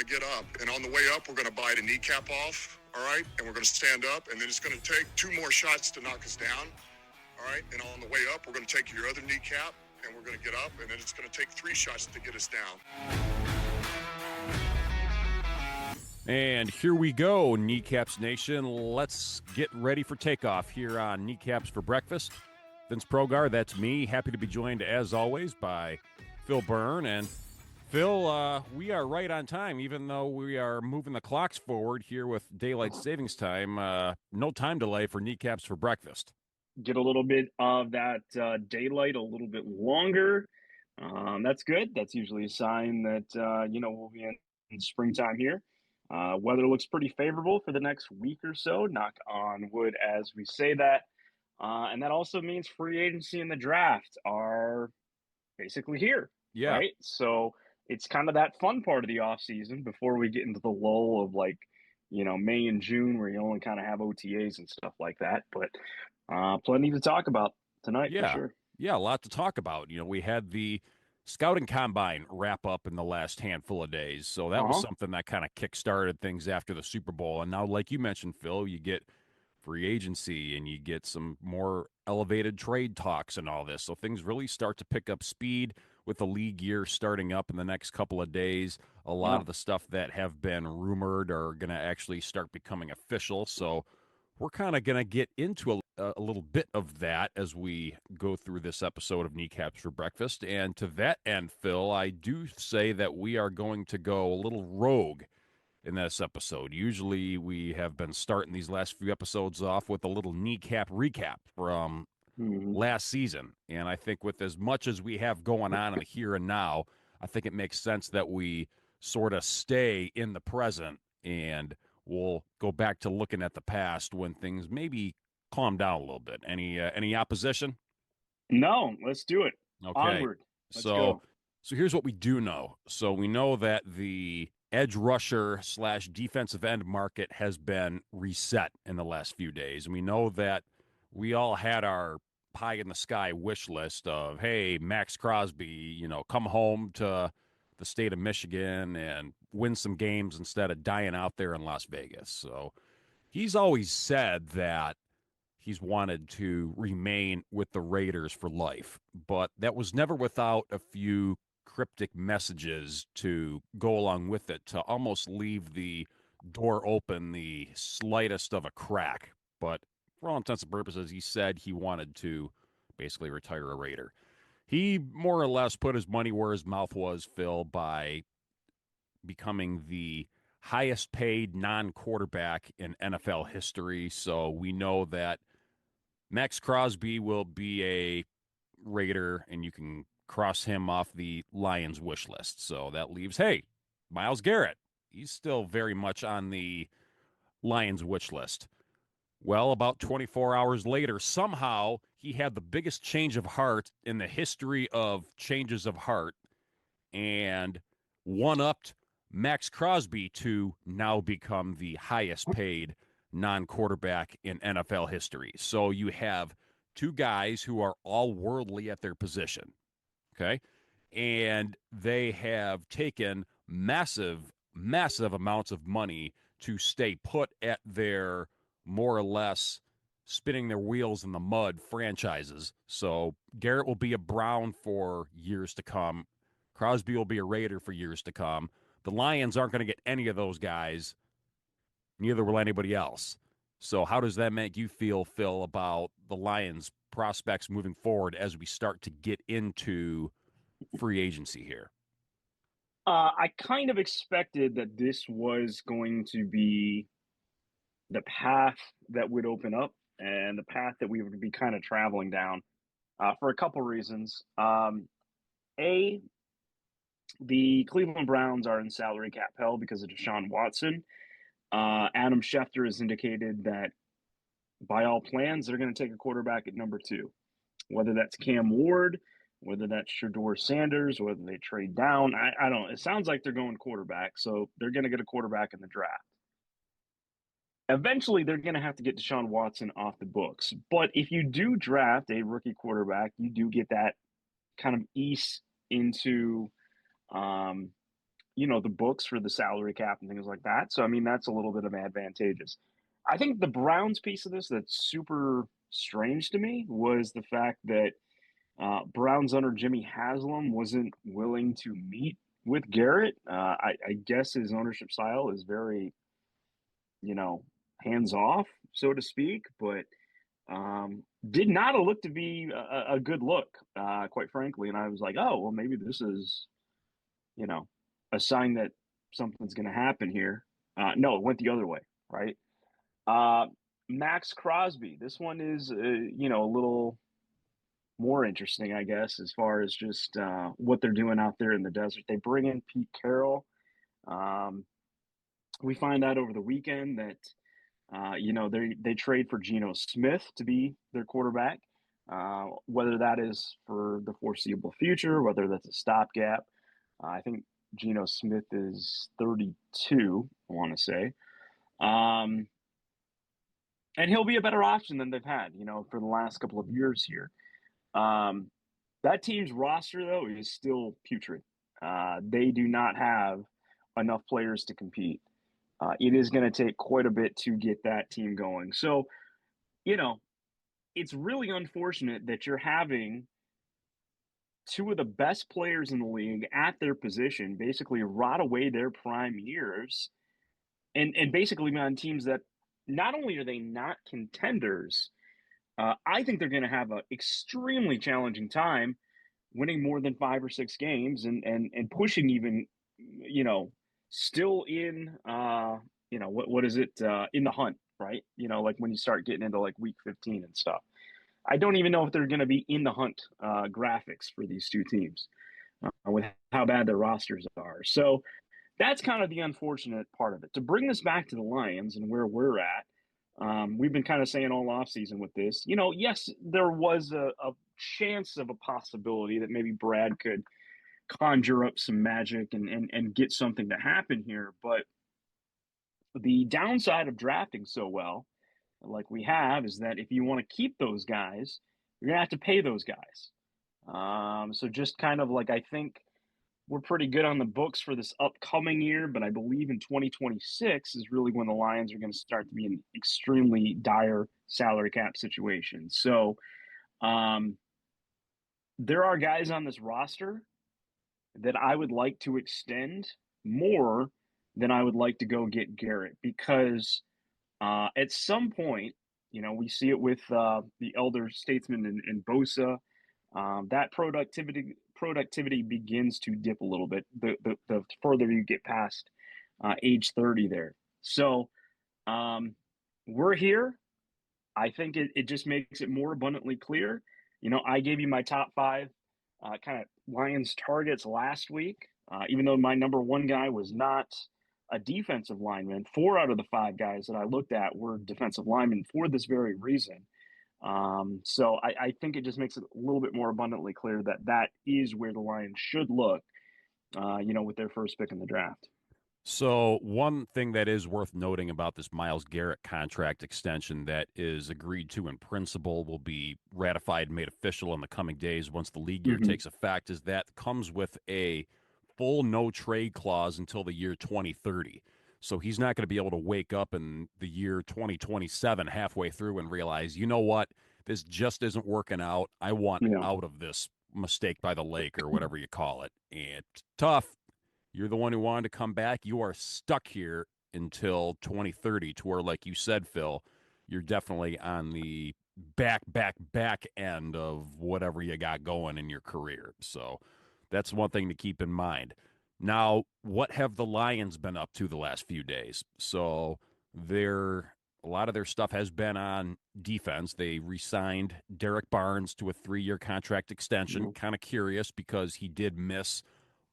get up. And on the way up, we're going to bite a kneecap off, all right? And we're going to stand up, and then it's going to take 2 more shots to knock us down, all right? And on the way up, we're going to take your other kneecap, and we're going to get up, and then it's going to take 3 shots to get us down. And here we go, Kneecaps Nation. Let's get ready for takeoff here on Kneecaps for Breakfast. Vince Progar, that's me. Happy to be joined, as always, by Phil Byrne. And Phil, we are right on time, even though we are moving the clocks forward here with daylight savings time. No time delay for Kneecaps for Breakfast. Get a little bit of that daylight a little bit longer. That's good. That's usually a sign that, we'll be in springtime here. Weather looks pretty favorable for the next week or so, knock on wood as we say that. And that also means free agency and the draft are basically here. Yeah. Right? So it's kind of that fun part of the offseason before we get into the lull of May and June where you only kind of have OTAs and stuff like that. But plenty to talk about tonight for sure. Yeah, a lot to talk about. We had the Scouting Combine wrap up in the last handful of days. So that was something that kind of kick-started things after the Super Bowl. And now, like you mentioned, Phil, you get free agency and you get some more elevated trade talks and all this. So things really start to pick up speed with the league year starting up in the next couple of days. A lot of the stuff that have been rumored are going to actually start becoming official. So we're kind of going to get into a little bit of that as we go through this episode of Kneecaps for Breakfast. And to that end, Phil, I do say that we are going to go a little rogue in this episode. Usually we have been starting these last few episodes off with a little kneecap recap from last season. And I think with as much as we have going on in the here and now, I think it makes sense that we sort of stay in the present and we'll go back to looking at the past when things maybe calm down a little bit. Any opposition? No, let's do it. Okay. Onward. Let's go. So here's what we do know. So we know that the edge rusher / defensive end market has been reset in the last few days. And we know that we all had our pie in the sky wish list of, hey, Max Crosby, come home to the state of Michigan and win some games instead of dying out there in Las Vegas. So he's always said that he's wanted to remain with the Raiders for life, but that was never without a few cryptic messages to go along with it to almost leave the door open the slightest of a crack. But for all intents and purposes, he said he wanted to basically retire a Raider. He more or less put his money where his mouth was, Phil, by becoming the highest paid non-quarterback in NFL history. So we know that Max Crosby will be a Raider, and you can cross him off the Lions wish list. So that leaves, hey, Myles Garrett. He's still very much on the Lions wish list. Well, about 24 hours later, somehow he had the biggest change of heart in the history of changes of heart and one-upped Max Crosby to now become the highest paid non-quarterback in NFL history. So you have two guys who are all worldly at their position, okay? And they have taken massive amounts of money to stay put at their more or less spinning their wheels in the mud franchises. So Garrett will be a Brown for years to come. Crosby will be a Raider for years to come. The Lions aren't going to get any of those guys. Neither will anybody else. So how does that make you feel, Phil, about the Lions' prospects moving forward as we start to get into free agency here? I kind of expected that this was going to be the path that would open up and the path that we would be kind of traveling down for a couple reasons. A, the Cleveland Browns are in salary cap hell because of Deshaun Watson. Adam Schefter has indicated that by all plans, they're going to take a quarterback at number 2, whether that's Cam Ward, whether that's Shedeur Sanders, whether they trade down. I don't know. It sounds like they're going quarterback, so they're going to get a quarterback in the draft. Eventually, they're going to have to get Deshaun Watson off the books. But if you do draft a rookie quarterback, you do get that kind of ease into, the books for the salary cap and things like that. So I mean, that's a little bit of advantageous. I think the Browns piece of this that's super strange to me was the fact that Browns owner Jimmy Haslam wasn't willing to meet with Garrett. I guess his ownership style is very, hands off, so to speak, but did not look to be a good look, quite frankly. And I was like, oh, well, maybe this is, you know, a sign that something's going to happen here. No, it went the other way, right? Uh, Max Crosby. This one is, a little more interesting, I guess, as far as just what they're doing out there in the desert. They bring in Pete Carroll. Um, we find out over the weekend that they trade for Geno Smith to be their quarterback. Whether that is for the foreseeable future, whether that's a stopgap. I think Geno Smith is 32. I want to say. Um, and he'll be a better option than they've had, for the last couple of years here. Um, that team's roster, though, is still putrid. They do not have enough players to compete. It is going to take quite a bit to get that team going. So, you know, it's really unfortunate that you're having two of the best players in the league at their position basically rot away their prime years and basically on teams that not only are they not contenders, I think they're going to have an extremely challenging time winning more than 5 or 6 games and pushing even, still in, what is it, in the hunt, right? Like when you start getting into like week 15 and stuff. I don't even know if they're going to be in the hunt graphics for these two teams with how bad their rosters are. So that's kind of the unfortunate part of it. To bring this back to the Lions and where we're at, we've been kind of saying all offseason with this, yes, there was a chance of a possibility that maybe Brad could conjure up some magic and get something to happen here. But the downside of drafting so well, like we have, is that if you want to keep those guys, you're going to have to pay those guys. So just kind of like I think we're pretty good on the books for this upcoming year, but I believe in 2026 is really when the Lions are going to start to be in extremely dire salary cap situation. So there are guys on this roster that I would like to extend more than I would like to go get Garrett because at some point, we see it with the elder statesman in Bosa. That productivity begins to dip a little bit the further you get past age 30 there. So we're here. I think it just makes it more abundantly clear. I gave you my top five kind of Lions targets last week, even though my number one guy was not a defensive lineman. 4 out of the 5 guys that I looked at were defensive linemen for this very reason. So I think it just makes it a little bit more abundantly clear that that is where the Lions should look, with their first pick in the draft. So one thing that is worth noting about this Myles Garrett contract extension that is agreed to in principle will be ratified and made official in the coming days once the league year takes effect is that comes with a full no trade clause until the year 2030. So he's not going to be able to wake up in the year 2027 halfway through and realize, you know what, this just isn't working out. I want out of this mistake by the lake or whatever you call it. And it's tough. You're the one who wanted to come back. You are stuck here until 2030 to where, like you said, Phil, you're definitely on the back end of whatever you got going in your career. So that's one thing to keep in mind. Now, what have the Lions been up to the last few days? So a lot of their stuff has been on defense. They re-signed Derek Barnes to a 3-year contract extension. Kind of curious because he did miss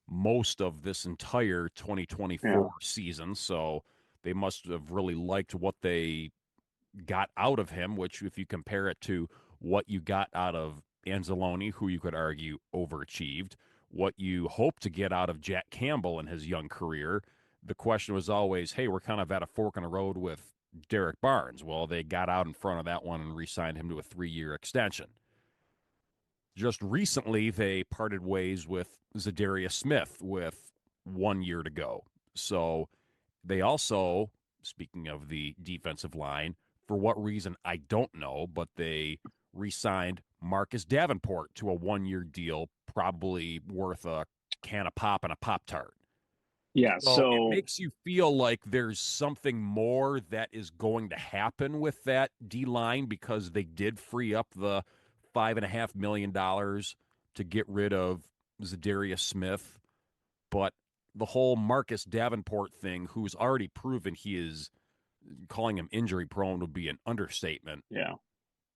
most of this entire 2024 season. So they must have really liked what they got out of him, which if you compare it to what you got out of Anzalone, who you could argue overachieved, what you hope to get out of Jack Campbell in his young career, the question was always, hey, we're kind of at a fork in the road with Derek Barnes. Well, they got out in front of that one and re-signed him to a 3-year extension. Just recently, they parted ways with Zadarius Smith with 1 year to go. So they also, speaking of the defensive line, for what reason, I don't know, but they re-signed Marcus Davenport to a 1 year deal, probably worth a can of pop and a Pop-Tart. Yeah, So it so makes you feel like there's something more that is going to happen with that D line because they did free up the $5.5 million to get rid of Zadarius Smith. But the whole Marcus Davenport thing, who's already proven he is, calling him injury prone would be an understatement. yeah.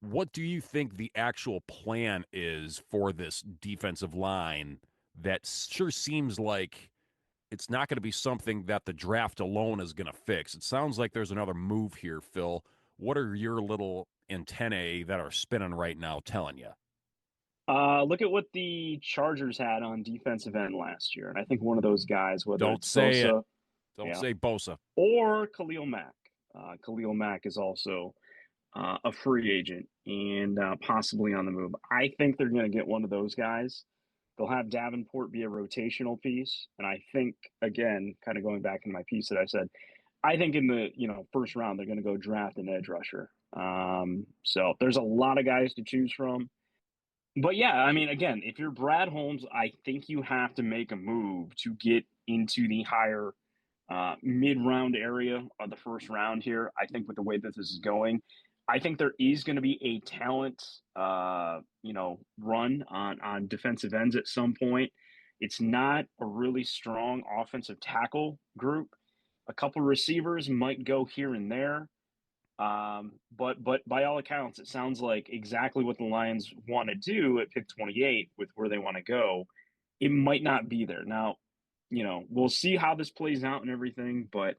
What do you think the actual plan is for this defensive line that sure seems like it's not going to be something that the draft alone is going to fix? It sounds like there's another move here, Phil. What are your little antennae that are spinning right now telling you? Look at what the Chargers had on defensive end last year, and I think one of those guys, whether Don't it's say it. Bosa, Don't yeah, say Bosa. or Khalil Mack. Khalil Mack is also a free agent and possibly on the move. I think they're going to get one of those guys. They'll have Davenport be a rotational piece, and I think again, kind of going back in my piece that I said, I think in the first round they're going to go draft an edge rusher. So there's a lot of guys to choose from. But yeah, I mean, again, if you're Brad Holmes, I think you have to make a move to get into the higher mid-round area of the first round here. I think with the way that this is going, I think there is going to be a talent, run on defensive ends at some point. It's not a really strong offensive tackle group. A couple receivers might go here and there. But by all accounts, it sounds like exactly what the Lions want to do at pick 28 with where they want to go. It might not be there. Now, we'll see how this plays out and everything, but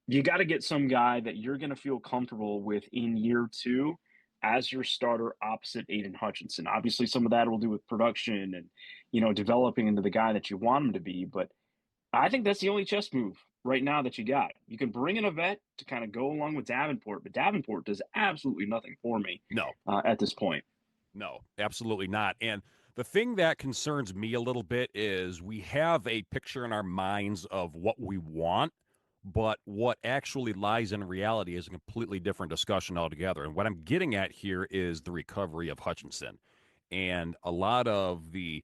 you got to get some guy that you're going to feel comfortable with in year two as your starter opposite Aiden Hutchinson. Obviously, some of that will do with production and, developing into the guy that you want him to be. But I think that's the only chess move right now that you got. You can bring in a vet to kind of go along with Davenport, but Davenport does absolutely nothing for me No, at this point. no, absolutely not. And the thing that concerns me a little bit is we have a picture in our minds of what we want, but what actually lies in reality is a completely different discussion altogether. And what I'm getting at here is the recovery of Hutchinson. And a lot of the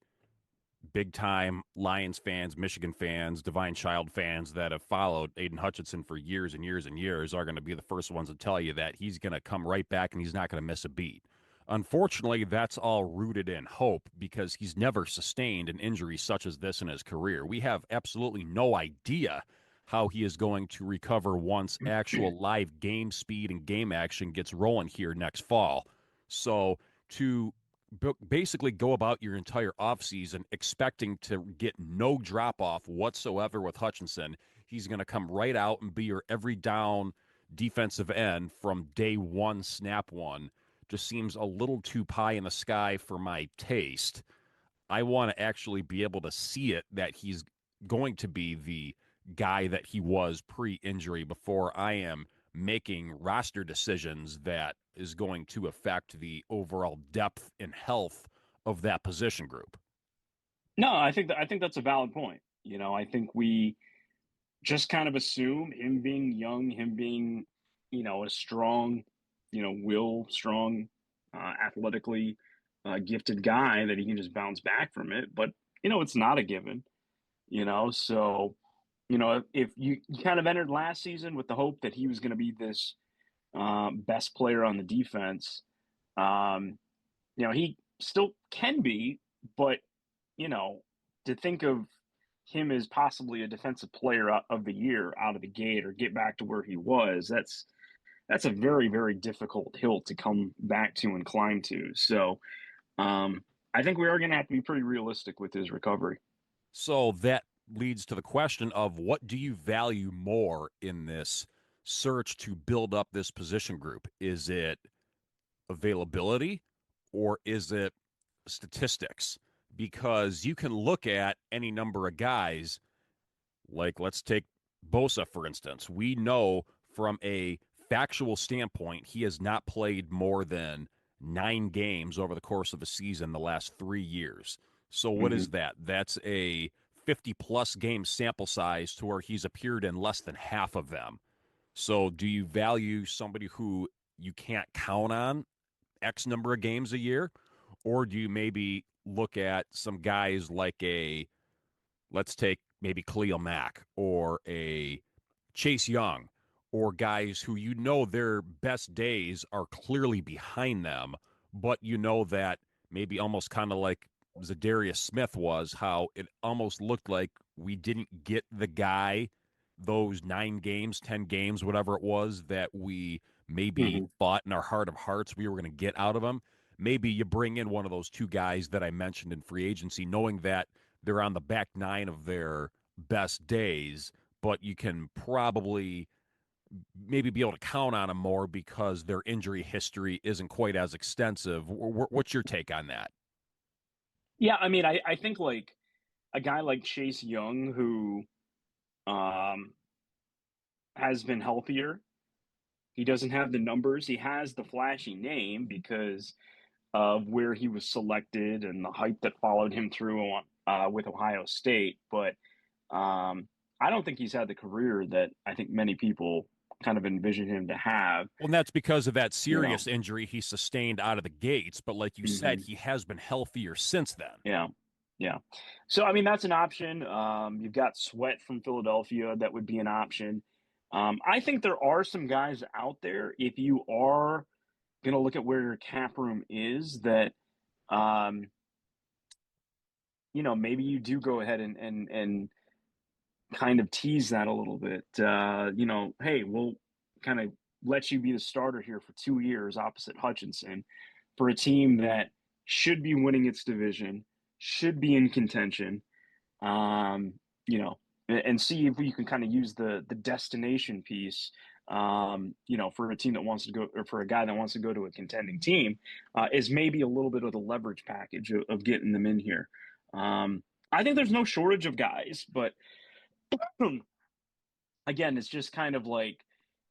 big time Lions fans, Michigan fans, Divine Child fans that have followed Aiden Hutchinson for years and years and years are going to be the first ones to tell you that he's going to come right back and he's not going to miss a beat. Unfortunately, that's all rooted in hope because he's never sustained an injury such as this in his career. We have absolutely no idea how he is going to recover once actual live game speed and game action gets rolling here next fall. So to basically go about your entire offseason expecting to get no drop off whatsoever with Hutchinson, he's going to come right out and be your every down defensive end from day one, snap one, just seems a little too pie in the sky for my taste. I want to actually be able to see it that he's going to be the guy that he was pre-injury before I am making roster decisions that is going to affect the overall depth and health of that position group. No, I think that's a valid point. I think we just kind of assume him being young, him being, a strong, strong, athletically gifted guy that he can just bounce back from it. But, it's not a given, so, if you kind of entered last season with the hope that he was going to be this best player on the defense, he still can be, but, you know, to think of him as possibly a defensive player of the year out of the gate or get back to where he was, that's a very, very difficult hill to come back to and climb to. So I think we are going to have to be pretty realistic with his recovery. So that leads to the question of what do you value more in this search to build up this position group? Is it availability or is it statistics? Because you can look at any number of guys, like let's take Bosa, for instance. We know from a factual standpoint, he has not played more than 9 games over the course of a season the last 3 years. So what Mm-hmm. is that? That's a 50-plus game sample size to where he's appeared in less than half of them. So do you value somebody who you can't count on X number of games a year? Or do you maybe look at some guys like let's take maybe Khalil Mack or a Chase Young, or guys who their best days are clearly behind them, but that maybe almost kind of like Zadarius Smith was, how it almost looked like we didn't get the guy those 9 games, 10 games, whatever it was, that we maybe thought in our heart of hearts we were going to get out of him. Maybe you bring in one of those 2 guys that I mentioned in free agency, knowing that they're on the back 9 of their best days, but you can probably maybe be able to count on them more because their injury history isn't quite as extensive. What's your take on that? Yeah, I mean, I think like a guy like Chase Young, who um, has been healthier. He doesn't have the numbers. He has the flashy name because of where he was selected and the hype that followed him through on, with Ohio State. But I don't think he's had the career that I think many people kind of envision him to have. Well, and that's because of that You know, serious injury he sustained out of the gates. But like you said, he has been healthier since then. yeah, yeah. So I mean, that's an option. You've got Sweat from Philadelphia. That would be an option. I think there are some guys out there. If you are going to look at where your cap room is, that um, maybe you do go ahead and kind of tease that a little bit. Hey, we'll kind of let you be the starter here for 2 years opposite Hutchinson for a team that should be winning its division, should be in contention. Um, and see if you can kind of use the destination piece. For a team that wants to go, or for a guy that wants to go to a contending team, is maybe a little bit of the leverage package of getting them in here. I think there's no shortage of guys, but again, it's just kind of like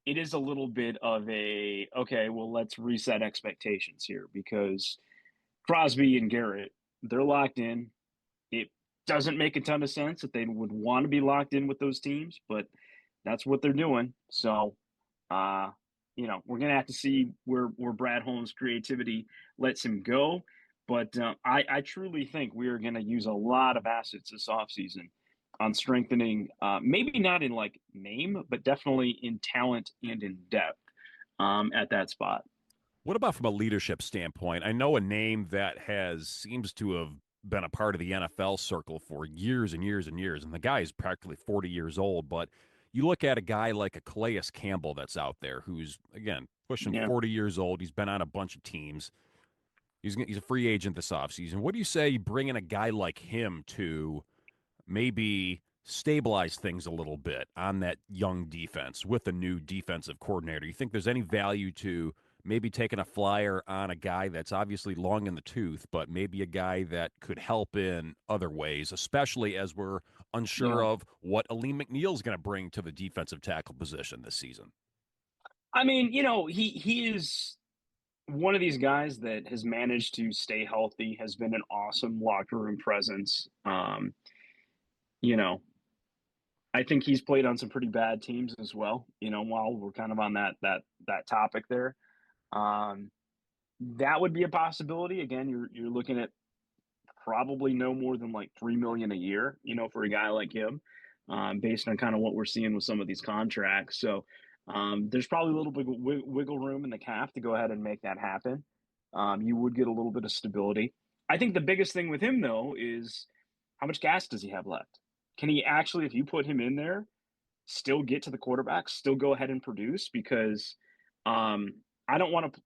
it is a little bit of a okay, well, let's reset expectations here because Crosby and Garrett, they're locked in. It doesn't make a ton of sense that they would want to be locked in with those teams, but that's what they're doing. So, we're gonna have to see where Brad Holmes' creativity lets him go. But I truly think we are going to use a lot of assets this offseason on strengthening, maybe not in like name, but definitely in talent and in depth at that spot. What about from a leadership standpoint? I know a name that seems to have been a part of the NFL circle for years and years and years, and the guy is practically 40 years old. But you look at a guy like a Calais Campbell that's out there, who's again pushing 40 years old. He's been on a bunch of teams. He's a free agent this offseason. What do you say you bring in a guy like him to maybe stabilize things a little bit on that young defense with a new defensive coordinator? You think there's any value to maybe taking a flyer on a guy that's obviously long in the tooth, but maybe a guy that could help in other ways, especially as we're unsure of what Aleem McNeil's going to bring to the defensive tackle position this season? I mean, he is one of these guys that has managed to stay healthy, has been an awesome locker room presence. You know, I think he's played on some pretty bad teams as well. While we're kind of on that topic there, um, that would be a possibility. Again, you're looking at probably no more than like 3 million a year. For a guy like him, based on kind of what we're seeing with some of these contracts. So there's probably a little bit of wiggle room in the cap to go ahead and make that happen. You would get a little bit of stability. I think the biggest thing with him though is how much gas does he have left? Can he actually, if you put him in there, still get to the quarterback, still go ahead and produce? Because I don't want to,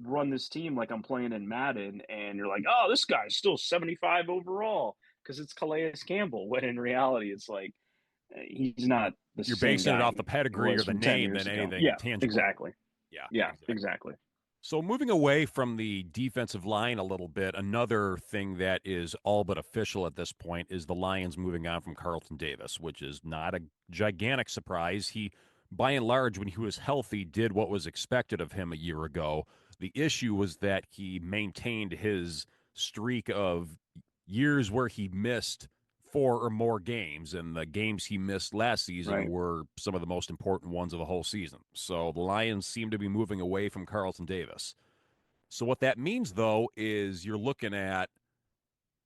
run this team like I'm playing in Madden and you're like, oh, this guy's still 75 overall because it's Calais Campbell. When in reality, it's like he's not the You're same basing guy it off the pedigree or the name than anything Yeah, tangible. exactly. Yeah, exactly. So moving away from the defensive line a little bit, another thing that is all but official at this point is the Lions moving on from Carlton Davis, which is not a gigantic surprise. He, by and large, when he was healthy, did what was expected of him a year ago. The issue was that he maintained his streak of years where he missed 4 or more games, and the games he missed last season Right. were some of the most important ones of the whole season. So the Lions seem to be moving away from Carlton Davis. So what that means, though, is you're looking at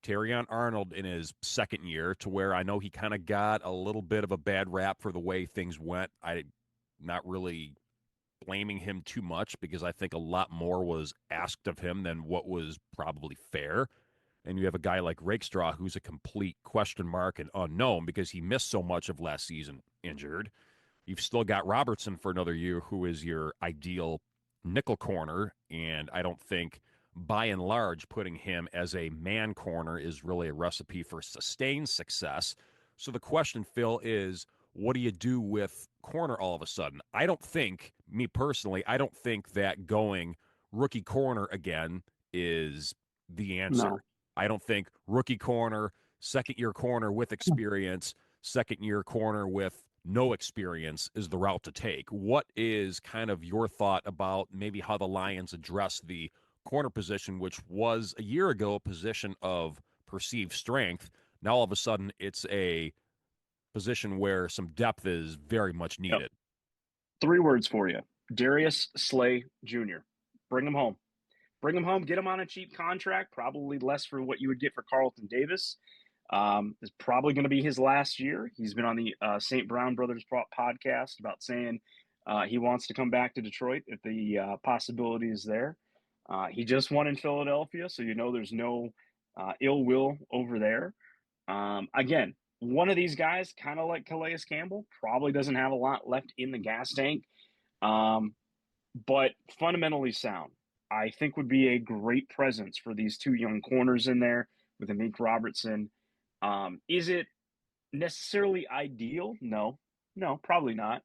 Terrion Arnold in his second year, to where I know he kind of got a little bit of a bad rap for the way things went. I'm not really blaming him too much, because I think a lot more was asked of him than what was probably fair. And you have a guy like Rakestraw, who's a complete question mark and unknown because he missed so much of last season injured. You've still got Robertson for another year, who is your ideal nickel corner. And I don't think, by and large, putting him as a man corner is really a recipe for sustained success. So the question, Phil, is what do you do with corner all of a sudden? I don't think, me personally, I don't think that going rookie corner again is the answer. No. I don't think rookie corner, second year corner with experience, second year corner with no experience is the route to take. What is kind of your thought about maybe how the Lions address the corner position, which was a year ago a position of perceived strength? Now all of a sudden it's a position where some depth is very much Yep. needed. 3 words for you: Darius Slay Jr. Bring him home. Bring him home. Get him on a cheap contract, probably less for what you would get for Carlton Davis. It's probably going to be his last year. He's been on the St. Brown Brothers podcast about saying he wants to come back to Detroit if the possibility is there. He just won in Philadelphia, so you know there's no ill will over there. Again, one of these guys, kind of like Calais Campbell, probably doesn't have a lot left in the gas tank, but fundamentally sound. I think would be a great presence for these 2 young corners in there with Amik Robertson. Is it necessarily ideal? No, probably not.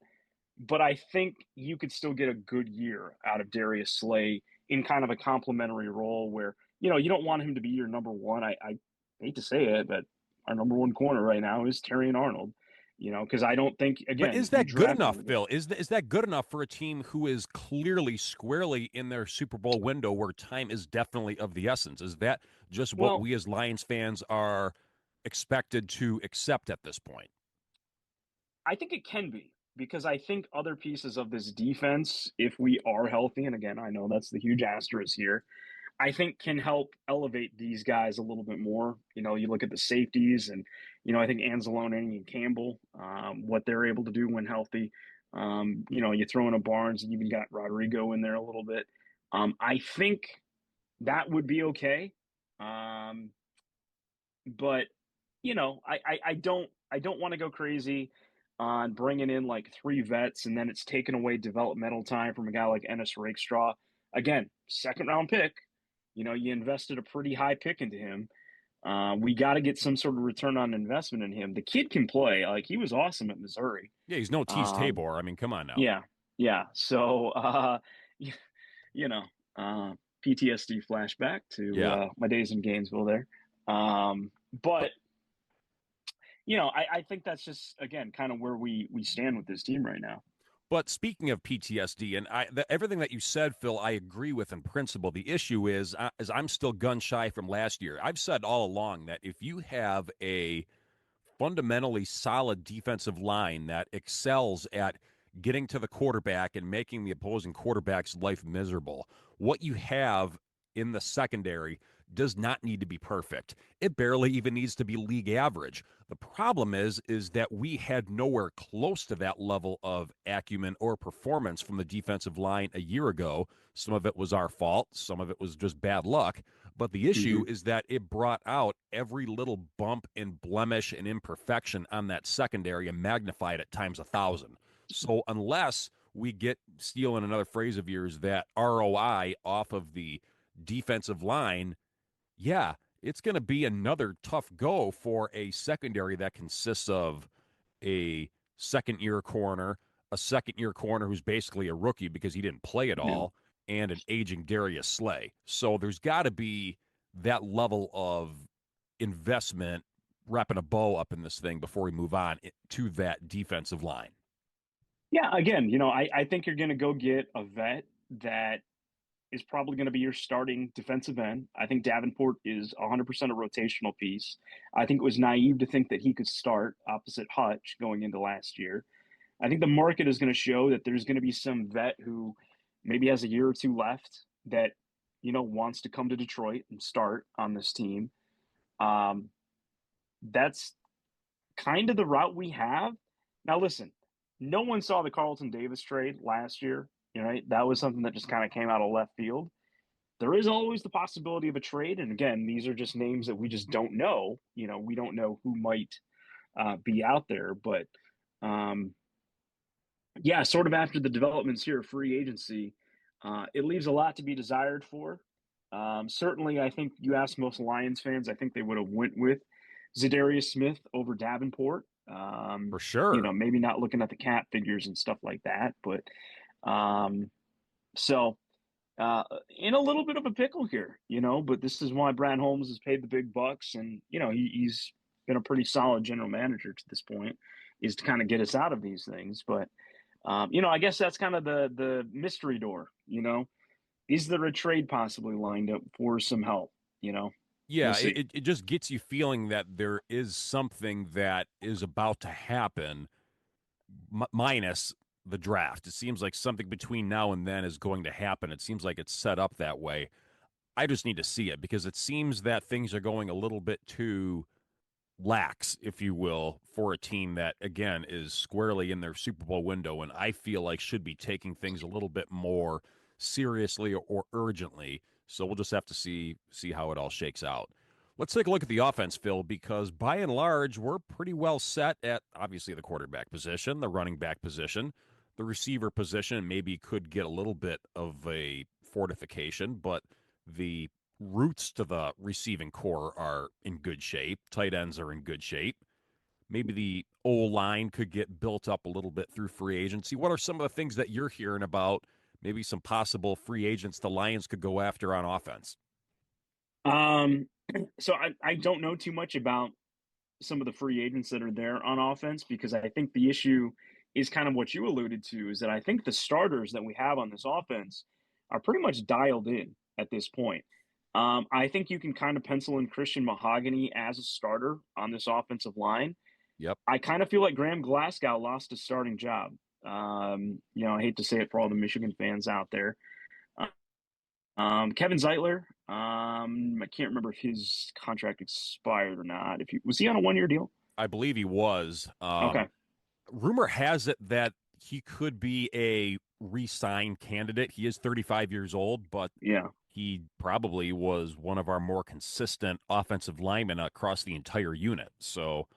But I think you could still get a good year out of Darius Slay in kind of a complementary role where, you don't want him to be your number one. I hate to say it, but our number one corner right now is Terrion Arnold, because I don't think, But again, is you that good draft enough, Phil? Is that good enough for a team who is clearly squarely in their Super Bowl window, where time is definitely of the essence? Is that just what Well, we as Lions fans are expected to accept at this point? I think it can be, because I think other pieces of this defense, if we are healthy, and again, I know that's the huge asterisk here, I think can help elevate these guys a little bit more. You look at the safeties, and I think Anzalone and Campbell, what they're able to do when healthy. You throw in a Barnes, and you even got Rodrigo in there a little bit. I think that would be okay. But I don't want to go crazy on bringing in like 3 vets, and then it's taken away developmental time from a guy like Ennis Rakestraw. Again, second round pick. You invested a pretty high pick into him. We got to get some sort of return on investment in him. The kid can play. Like, he was awesome at Missouri. Yeah, he's no Tease Um, Tabor. I mean, come on now. yeah, yeah. So, you know, uh, PTSD flashback to Yeah. my days in Gainesville there. But I think that's just, again, kind of where we stand with this team right now. But speaking of PTSD, and everything that you said, Phil, I agree with in principle. The issue is I'm still gun shy from last year. I've said all along that if you have a fundamentally solid defensive line that excels at getting to the quarterback and making the opposing quarterback's life miserable, what you have in the secondary does not need to be perfect. It barely even needs to be league average. The problem is that we had nowhere close to that level of acumen or performance from the defensive line a year ago. Some of it was our fault, some of it was just bad luck. But the issue is that it brought out every little bump and blemish and imperfection on that secondary and magnified it times 1,000. So unless we get, stealing another phrase of yours, that ROI off of the defensive line, yeah, it's going to be another tough go for a secondary that consists of a second-year corner, a second-year corner who's basically a rookie because he didn't play at Yeah. all, and an aging Darius Slay. So there's got to be that level of investment, wrapping a bow up in this thing before we move on to that defensive line. Yeah, again, I think you're going to go get a vet that is probably going to be your starting defensive end. I think Davenport is 100% a rotational piece. I think it was naive to think that he could start opposite Hutch going into last year. I think the market is going to show that there's going to be some vet who maybe has a year or two left that, wants to come to Detroit and start on this team. That's kind of the route we have. Now, listen, no one saw the Carlton Davis trade last year, right? That was something that just kind of came out of left field. There is always the possibility of a trade. And again, these are just names that we just don't know. We don't know who might be out there. But yeah, sort of after the developments here of free agency, it leaves a lot to be desired for. Certainly, I think you asked most Lions fans, I think they would have went with Zadarius Smith over Davenport. For sure. Maybe not looking at the cap figures and stuff like that, but so in a little bit of a pickle here, but this is why Brad Holmes has paid the big bucks, and he's been a pretty solid general manager to this point, is to kind of get us out of these things. But I guess that's kind of the mystery door. Is there a trade possibly lined up for some help? Yeah, We'll see. it just gets you feeling that there is something that is about to happen, minus the draft. It seems like something between now and then is going to happen. It seems like it's set up that way. I just need to see it because it seems that things are going a little bit too lax, if you will, for a team that, again, is squarely in their Super Bowl window and I feel like should be taking things a little bit more seriously or urgently. So we'll just have to see how it all shakes out. Let's take a look at the offense, Phil, because by and large, we're pretty well set at obviously the quarterback position, the running back position, the receiver position maybe could get a little bit of a fortification, but the roots to the receiving core are in good shape. Tight ends are in good shape. Maybe the O-line could get built up a little bit through free agency. What are some of the things that you're hearing about maybe some possible free agents the Lions could go after on offense? So I don't know too much about some of the free agents that are there on offense, because I think the issue is kind of what you alluded to, is that I think the starters that we have on this offense are pretty much dialed in at this point. I think you can kind of pencil in Christian Mahogany as a starter on this offensive line. Yep. I kind of feel like Graham Glasgow lost his starting job. I hate to say it for all the Michigan fans out there. Kevin Zeitler, I can't remember if his contract expired or not. Was he on a 1-year deal? I believe he was. Okay. Rumor has it that he could be a re-sign candidate. He is 35 years old, but yeah, he probably was one of our more consistent offensive linemen across the entire unit. So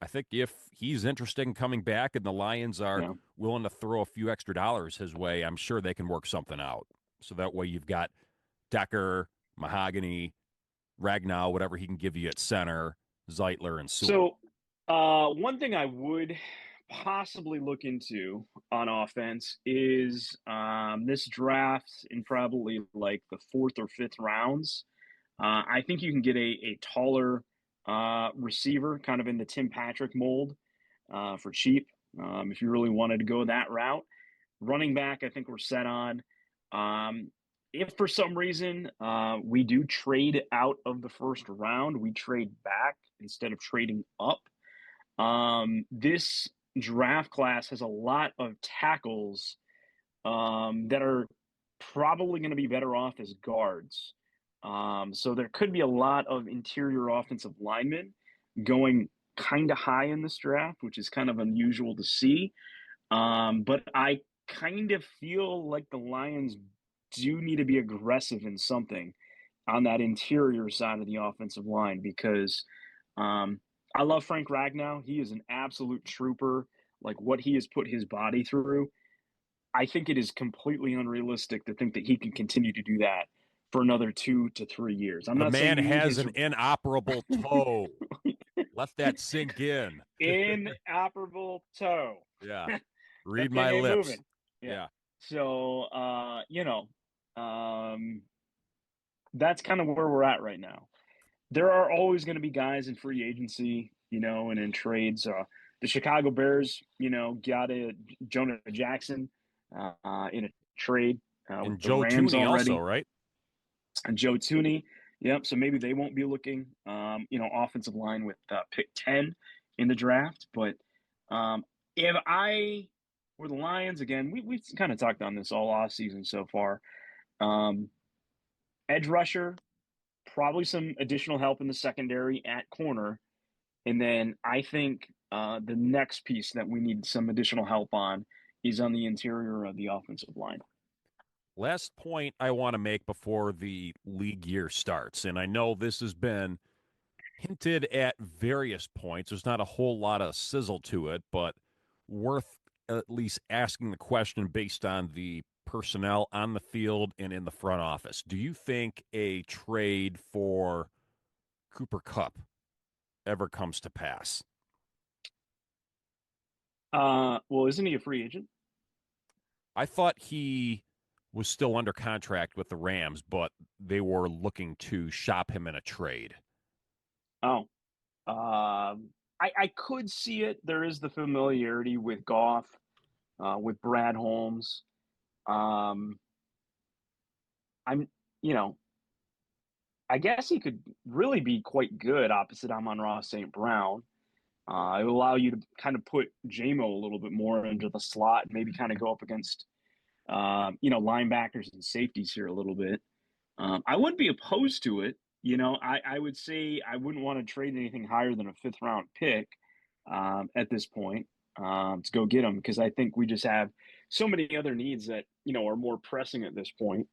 I think if he's interested in coming back and the Lions are willing to throw a few extra dollars his way, I'm sure they can work something out. So that way you've got Decker, Mahogany, Ragnow, whatever he can give you at center, Zeitler, and Sewell. So one thing I would possibly look into on offense is this draft in probably like the 4th or 5th rounds. I think you can get a taller receiver, kind of in the Tim Patrick mold, for cheap, if you really wanted to go that route. Running back, I think we're set on. If for some reason we do trade out of the first round, we trade back instead of trading up. This draft class has a lot of tackles that are probably going to be better off as guards. So there could be a lot of interior offensive linemen going kind of high in this draft, which is kind of unusual to see. But I kind of feel like the Lions do need to be aggressive in something on that interior side of the offensive line, because I love Frank Ragnow. He is an absolute trooper. Like, what he has put his body through, I think it is completely unrealistic to think that he can continue to do that for another 2 to 3 years. I'm the not man saying has an inoperable toe. Let that sink in. Inoperable toe. Yeah. Read my lips. Moving. Yeah. So, that's kind of where we're at right now. There are always going to be guys in free agency, and in trades. The Chicago Bears, got a Jonah Jackson in a trade. with And the Joe Rams Tooney also, already, right? and Joe Tooney. Yep. So maybe they won't be looking, offensive line with pick 10 in the draft. But if I were the Lions, again, we've kind of talked on this all off season so far. Um, Edge rusher, probably some additional help in the secondary at corner. And then I think the next piece that we need some additional help on is on the interior of the offensive line. Last point I want to make before the league year starts, and I know this has been hinted at various points. There's not a whole lot of sizzle to it, but worth at least asking the question based on the personnel on the field and in the front office. Do you think a trade for Cooper Kupp ever comes to pass? Well, isn't he a free agent? I thought he was still under contract with the Rams, but they were looking to shop him in a trade. Oh, I could see it. There is the familiarity with Goff, with Brad Holmes. Um, I'm, you know, I guess he could really be quite good opposite Amon-Ra St. Brown. It will allow you to kind of put JMO a little bit more into the slot and maybe kind of go up against, linebackers and safeties here a little bit. I wouldn't be opposed to it. I would say I wouldn't want to trade anything higher than a fifth round pick at this point to go get him because I think we just have so many other needs that are more pressing at this point.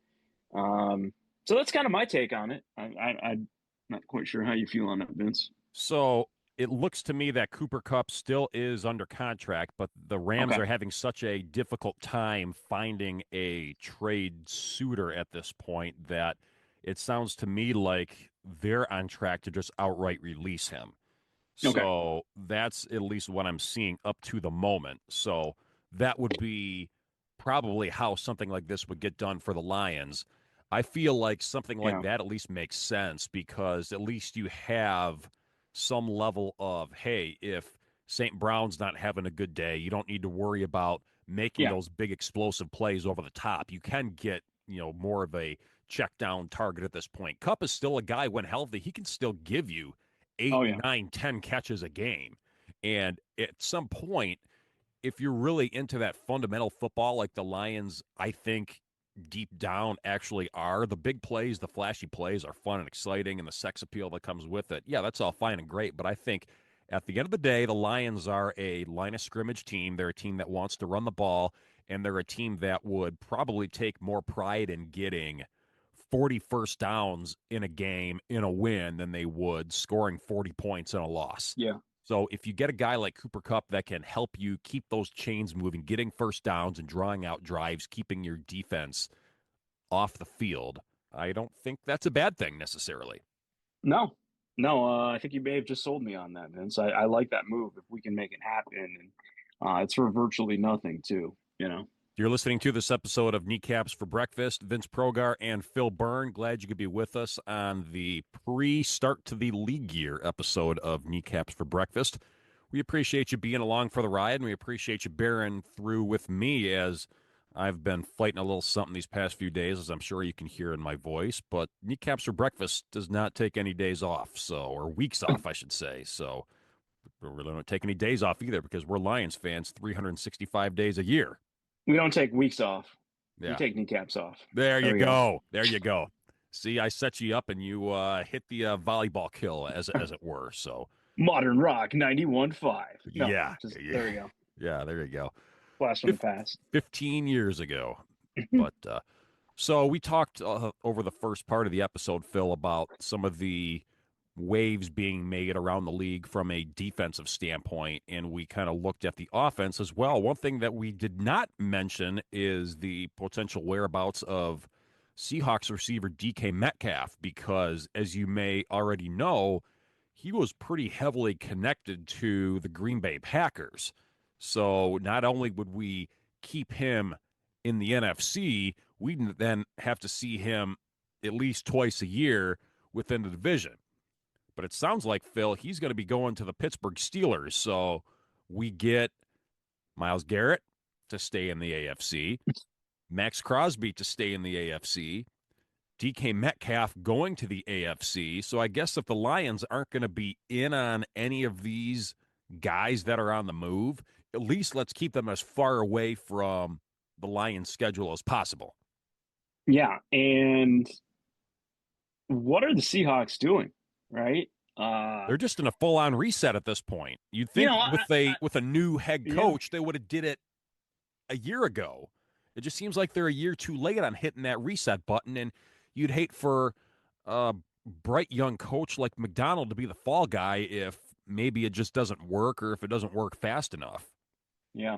So that's kind of my take on it. I'm not quite sure how you feel on that, Vince. So it looks to me that Cooper Kupp still is under contract, but the Rams Okay. are having such a difficult time finding a trade suitor at this point that it sounds to me like they're on track to just outright release him. Okay. So that's at least what I'm seeing up to the moment. So that would be probably how something like this would get done for the Lions. I feel like something like Yeah. that at least makes sense because at least you have some level of, hey, if St. Brown's not having a good day, you don't need to worry about making Yeah. those big explosive plays over the top. You can get, more of a check down target at this point. Cup is still a guy when healthy, he can still give you eight, Oh yeah. 9, 10 catches a game. And at some point, if you're really into that fundamental football like the Lions, I think deep down actually are, the big plays, the flashy plays are fun and exciting, and the sex appeal that comes with it. Yeah, that's all fine and great. But I think at the end of the day, the Lions are a line of scrimmage team. They're a team that wants to run the ball, and they're a team that would probably take more pride in getting 40 first downs in a game in a win than they would scoring 40 points in a loss. Yeah. So if you get a guy like Cooper Kupp that can help you keep those chains moving, getting first downs and drawing out drives, keeping your defense off the field, I don't think that's a bad thing necessarily. No. No. I think you may have just sold me on that, Vince. I like that move if we can make it happen, and it's for virtually nothing too. You're listening to this episode of Kneecaps for Breakfast. Vince Progar and Phil Byrne. Glad you could be with us on the pre-start to the league year episode of Kneecaps for Breakfast. We appreciate you being along for the ride, and we appreciate you bearing through with me as I've been fighting a little something these past few days, as I'm sure you can hear in my voice. But Kneecaps for Breakfast does not take any days off, or weeks off, I should say. So we really don't take any days off either because we're Lions fans 365 days a year. We don't take weeks off. We Yeah. take kneecaps off. There you we go. There you go. See, I set you up and you hit the volleyball kill, as it were. So Modern Rock 91.5. No, yeah, just yeah, there we go. yeah. There you go. Blast from the past. 15 years ago. But so we talked over the first part of the episode, Phil, about some of the waves being made around the league from a defensive standpoint, and we kind of looked at the offense as well. One thing that we did not mention is the potential whereabouts of Seahawks receiver DK Metcalf, because as you may already know, he was pretty heavily connected to the Green Bay Packers. So not only would we keep him in the NFC, we'd then have to see him at least twice a year within the division. But it sounds like, Phil, he's going to be going to the Pittsburgh Steelers. So we get Myles Garrett to stay in the AFC. Max Crosby to stay in the AFC, DK Metcalf going to the AFC. So I guess if the Lions aren't going to be in on any of these guys that are on the move, at least let's keep them as far away from the Lions' schedule as possible. Yeah, and what are the Seahawks doing, right? They're just in a full-on reset at this point. You'd You think know, with a new head yeah, coach, they would have did it a year ago. It just seems like they're a year too late on hitting that reset button, and you'd hate for a bright young coach like McDonald to be the fall guy if maybe it just doesn't work or if it doesn't work fast enough. yeah,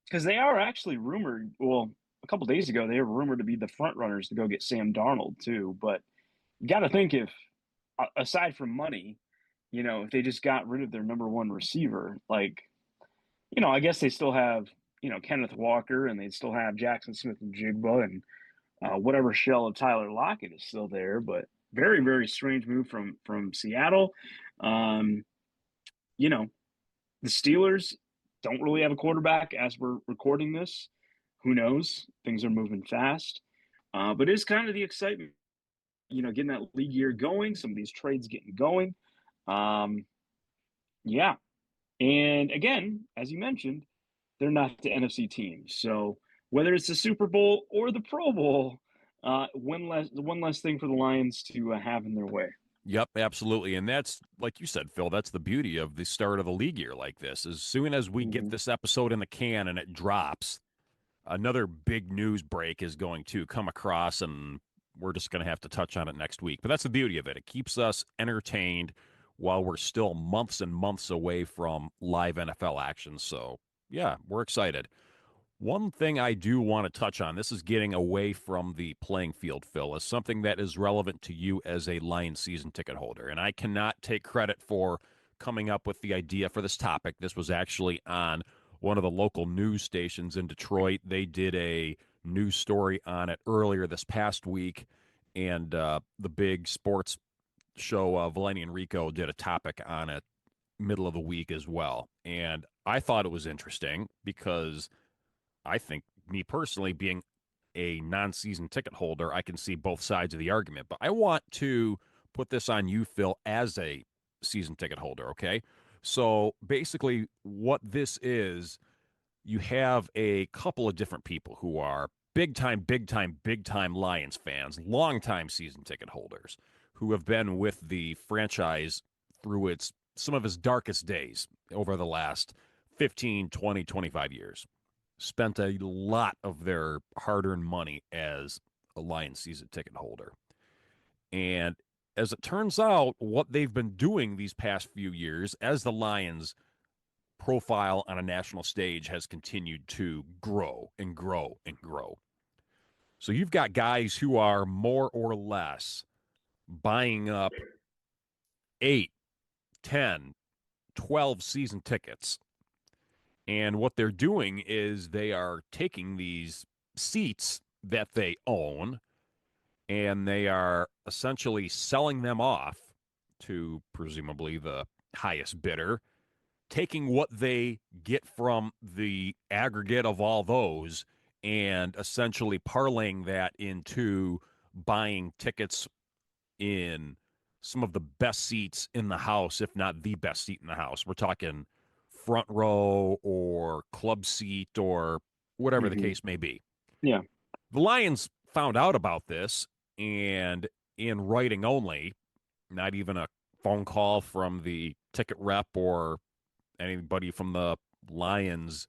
because they are actually rumored. Well, a couple days ago, they were rumored to be the front runners to go get Sam Darnold too. But you got to think if, aside from money, if they just got rid of their number one receiver, like, I guess they still have, Kenneth Walker and they still have Jackson Smith and Jigba and whatever shell of Tyler Lockett is still there. But very, very strange move from Seattle. Um, you know, the Steelers don't really have a quarterback as we're recording this. Who knows? Things are moving fast. But it's kind of the excitement, getting that league year going, some of these trades getting going. Yeah. And again, as you mentioned, they're not the NFC team. So whether it's the Super Bowl or the Pro Bowl, one less thing for the Lions to have in their way. Yep, absolutely. And that's, like you said, Phil, that's the beauty of the start of the league year like this. As soon as we get Mm-hmm. this episode in the can and it drops, another big news break is going to come across, and we're just going to have to touch on it next week. But that's the beauty of it. It keeps us entertained while we're still months and months away from live NFL action. So, yeah, we're excited. One thing I do want to touch on, this is getting away from the playing field, Phil, is something that is relevant to you as a Lions season ticket holder. And I cannot take credit for coming up with the idea for this topic. This was actually on one of the local news stations in Detroit. They did a news story on it earlier this past week. And the big sports show, Valeni and Rico, did a topic on it middle of the week as well. And I thought it was interesting because I think, me personally, being a non-season ticket holder, I can see both sides of the argument. But I want to put this on you, Phil, as a season ticket holder, okay? So basically, what this is, you have a couple of different people who are big time, big time, big time Lions fans, longtime season ticket holders who have been with the franchise through some of its darkest days over the last 15, 20, 25 years. Spent a lot of their hard-earned money as a Lions season ticket holder. And as it turns out, what they've been doing these past few years as the Lions profile on a national stage has continued to grow and grow and grow. So you've got guys who are more or less buying up 8, 10, 12 season tickets. And what they're doing is they are taking these seats that they own and they are essentially selling them off to presumably the highest bidder, taking what they get from the aggregate of all those and essentially parlaying that into buying tickets in some of the best seats in the house, if not the best seat in the house. We're talking front row or club seat or whatever the Mm-hmm. case may be. Yeah. The Lions found out about this, and in writing only, not even a phone call from the ticket rep or anybody from the Lions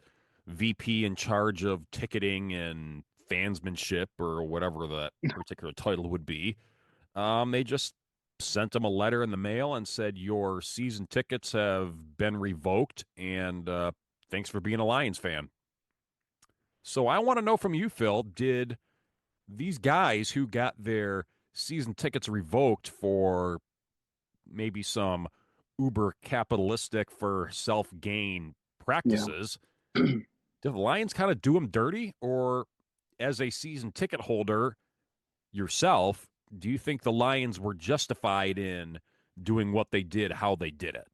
VP in charge of ticketing and fansmanship or whatever that particular title would be. They just sent them a letter in the mail and said, your season tickets have been revoked, and thanks for being a Lions fan. So I want to know from you, Phil, did these guys who got their season tickets revoked for maybe some uber capitalistic for self-gain Yeah. practices, did the Lions kind of do them dirty? Or as a season ticket holder yourself, do you think the Lions were justified in doing what they did, how they did it?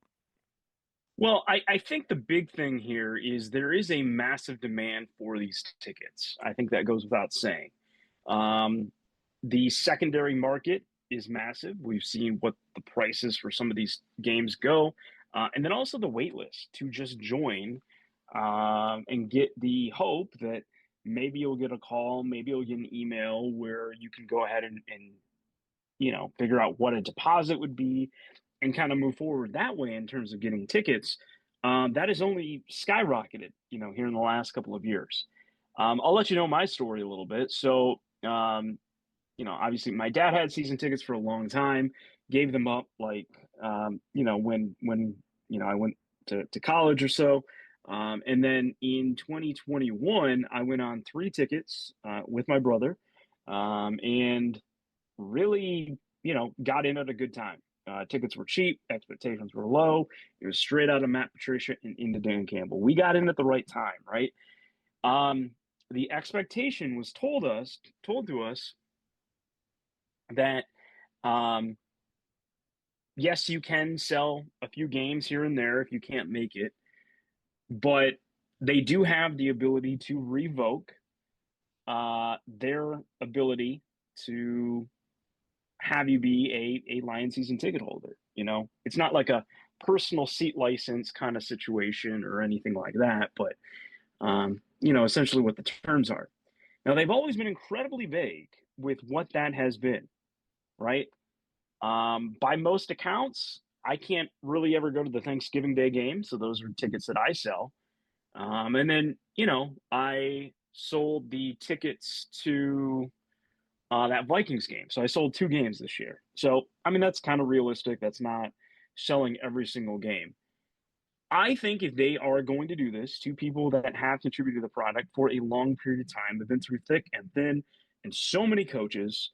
Well, I think the big thing here is there is a massive demand for these tickets. I think that goes without saying. Um, the secondary market is massive. We've seen what the prices for some of these games go, and then also the wait list to just join and get the hope that maybe you'll get a call, maybe you'll get an email where you can go ahead and figure out what a deposit would be and kind of move forward that way in terms of getting tickets. That has only skyrocketed, here in the last couple of years. I'll let you know my story a little bit. So, obviously my dad had season tickets for a long time, gave them up like, when I went to college or so. And then in 2021, I went on three tickets with my brother, and really, got in at a good time. Tickets were cheap, expectations were low. It was straight out of Matt Patricia and into Dan Campbell. We got in at the right time, right? Um, the expectation was told to us that yes, you can sell a few games here and there if you can't make it, but they do have the ability to revoke their ability to have you be a Lion season ticket holder. It's not like a personal seat license kind of situation or anything like that, but essentially what the terms are. Now they've always been incredibly vague with what that has been, right? By most accounts, I can't really ever go to the Thanksgiving Day game, so those are tickets that I sell. And then I sold the tickets to that Vikings game. So I sold two games this year. So, I mean, that's kind of realistic. That's not selling every single game. I think if they are going to do this to people that have contributed to the product for a long period of time, they've been through thick and thin and so many coaches,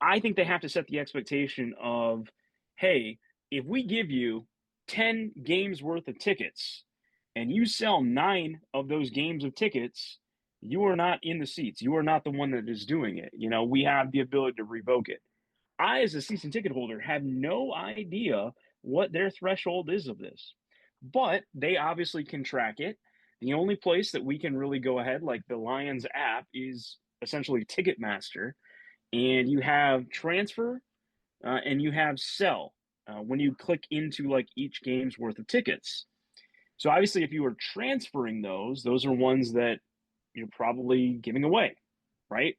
I think they have to set the expectation of, hey, if we give you 10 games worth of tickets and you sell 9 of those games of tickets, you are not in the seats. You are not the one that is doing it. We have the ability to revoke it. I, as a season ticket holder, have no idea what their threshold is of this, but they obviously can track it. The only place that we can really go ahead, like the Lions app, is essentially Ticketmaster, and you have transfer and you have sell when you click into like each game's worth of tickets. So obviously, if you are transferring those are ones that you're probably giving away, right?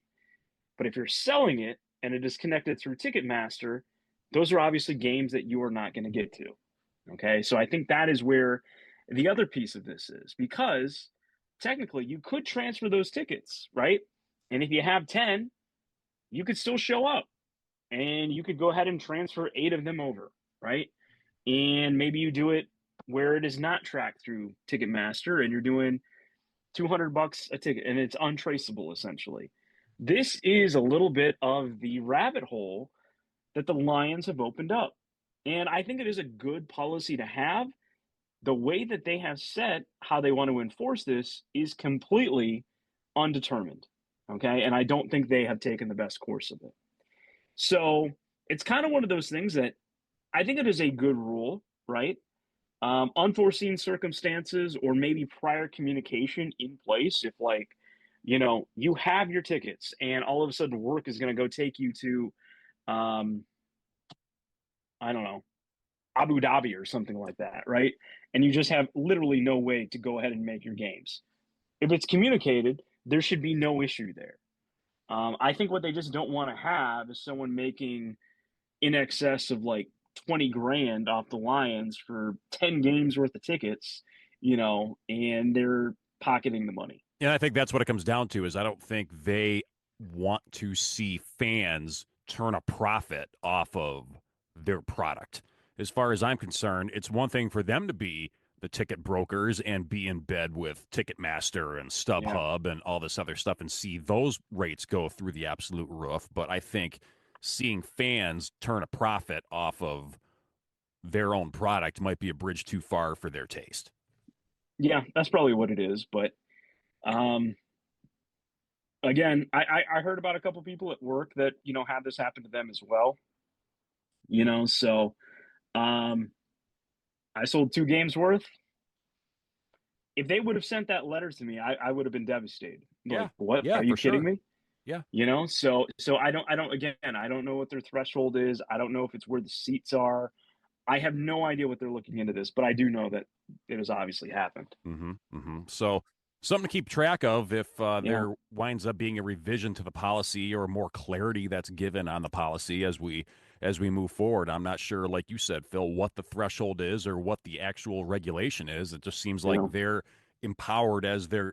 But if you're selling it and it is connected through Ticketmaster, those are obviously games that you are not going to get to. Okay, so I think that is where the other piece of this is, because technically you could transfer those tickets, right? And if you have 10, you could still show up and you could go ahead and transfer 8 of them over, right? And maybe you do it where it is not tracked through Ticketmaster and you're doing $200 a ticket and it's untraceable essentially. This is a little bit of the rabbit hole that the Lions have opened up. And I think it is a good policy to have. The way that they have set how they want to enforce this is completely undetermined. Okay. And I don't think they have taken the best course of it. So it's kind of one of those things that I think it is a good rule, right? Unforeseen circumstances or maybe prior communication in place. If, like, you have your tickets and all of a sudden work is going to go take you to, I don't know, Abu Dhabi or something like that, right? And you just have literally no way to go ahead and make your games. If it's communicated, there should be no issue there. I think what they just don't want to have is someone making in excess of like 20 grand off the Lions for 10 games worth of tickets, and they're pocketing the money. And I think that's what it comes down to is I don't think they want to see fans turn a profit off of their product. As far as I'm concerned, it's one thing for them to be the ticket brokers and be in bed with Ticketmaster and StubHub and all this other stuff and see those rates go through the absolute roof. But I think seeing fans turn a profit off of their own product might be a bridge too far for their taste. Yeah, that's probably what it is. But again, I heard about a couple people at work that, had this happen to them as well. So I sold 2 games worth. If they would have sent that letter to me, I would have been devastated. Yeah. Like, what? Yeah, Are you for kidding sure. me? Yeah. So I don't again, I don't know what their threshold is. I don't know if it's where the seats are. I have no idea what they're looking into this, but I do know that it has obviously happened. So something to keep track of if Yeah. there winds up being a revision to the policy or more clarity that's given on the policy as we move forward. I'm not sure, like you said, Phil, what the threshold is or what the actual regulation is. It just seems like Yeah. they're empowered as the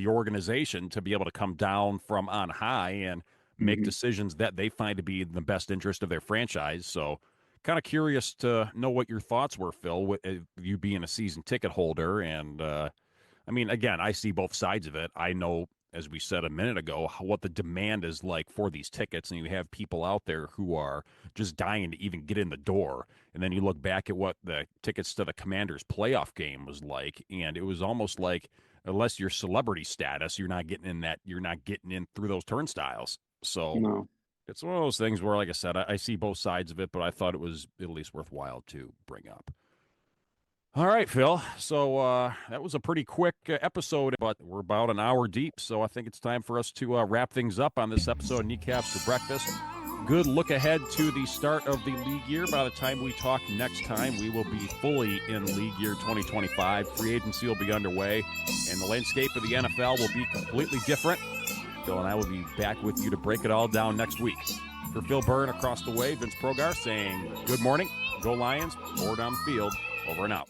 organization to be able to come down from on high and make Mhm. decisions that they find to be in the best interest of their franchise. So kind of curious to know what your thoughts were, Phil, with you being a season ticket holder. And I mean, again, I see both sides of it. I know, as we said a minute ago, what the demand is like for these tickets, and you have people out there who are just dying to even get in the door. And then you look back at what the tickets to the Commanders playoff game was like, and it was almost like, unless you're celebrity status, you're not getting in that. You're not getting in through those turnstiles. So No. it's one of those things where, like I said, I see both sides of it, but I thought it was at least worthwhile to bring up. All right, Phil. So that was a pretty quick episode, but we're about an hour deep. So I think it's time for us to wrap things up on this episode of Kneecaps for Breakfast. Good look ahead to the start of the league year. By the time we talk next time, we will be fully in league year 2025. Free agency will be underway, and the landscape of the NFL will be completely different. Phil and I will be back with you to break it all down next week. For Phil Byrne across the way, Vince Progar saying good morning, go Lions, forward down the field, over and out.